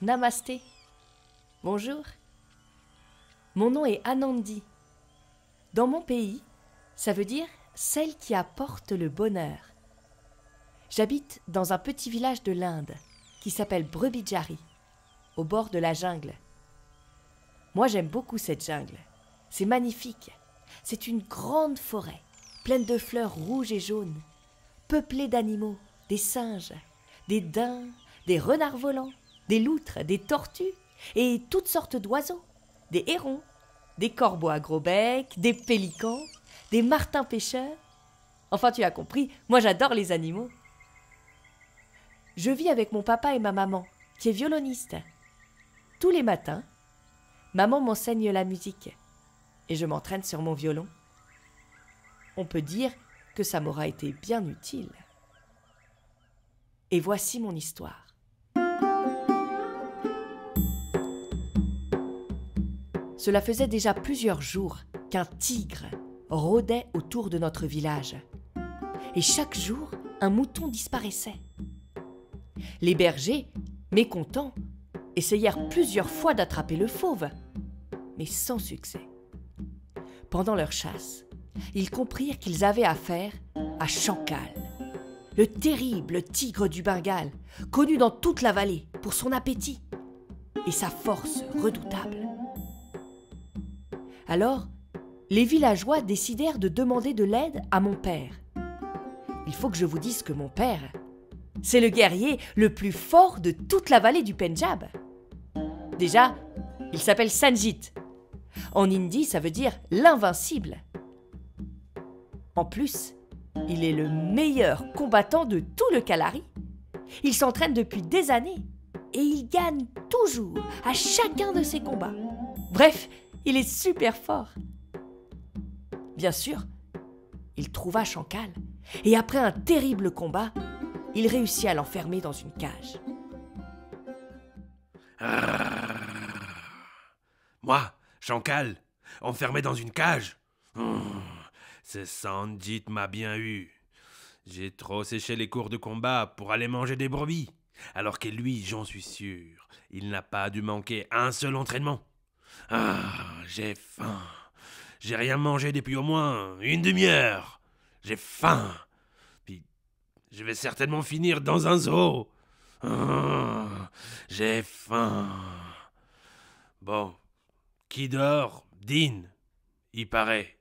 Namasté. Bonjour. Mon nom est Anandi. Dans mon pays, ça veut dire celle qui apporte le bonheur. J'habite dans un petit village de l'Inde qui s'appelle Brebijari, au bord de la jungle. Moi, j'aime beaucoup cette jungle. C'est magnifique. C'est une grande forêt, pleine de fleurs rouges et jaunes, peuplée d'animaux, des singes, des daims, des renards volants, des loutres, des tortues et toutes sortes d'oiseaux, des hérons, des corbeaux à gros bec, des pélicans, des martins pêcheurs. Enfin, tu as compris, moi j'adore les animaux. Je vis avec mon papa et ma maman, qui est violoniste. Tous les matins, maman m'enseigne la musique et je m'entraîne sur mon violon. On peut dire que ça m'aura été bien utile. Et voici mon histoire. Cela faisait déjà plusieurs jours qu'un tigre rôdait autour de notre village. Et chaque jour, un mouton disparaissait. Les bergers, mécontents, essayèrent plusieurs fois d'attraper le fauve, mais sans succès. Pendant leur chasse, ils comprirent qu'ils avaient affaire à Chankal, le terrible tigre du Bengale, connu dans toute la vallée pour son appétit et sa force redoutable. Alors, les villageois décidèrent de demander de l'aide à mon père. Il faut que je vous dise que mon père, c'est le guerrier le plus fort de toute la vallée du Pendjab. Déjà, il s'appelle Sanjit. En hindi, ça veut dire l'invincible. En plus, il est le meilleur combattant de tout le Kalari. Il s'entraîne depuis des années et il gagne toujours à chacun de ses combats. Bref, il est super fort. Bien sûr, il trouva Chankal et après un terrible combat, il réussit à l'enfermer dans une cage. Moi, Chankal, enfermé dans une cage. Ce Sanjit m'a bien eu. J'ai trop séché les cours de combat pour aller manger des brebis, alors que lui, j'en suis sûr, il n'a pas dû manquer un seul entraînement. J'ai faim. J'ai rien mangé depuis au moins une demi-heure. J'ai faim. Puis, je vais certainement finir dans un zoo. J'ai faim. Bon, qui dort dîne, il paraît.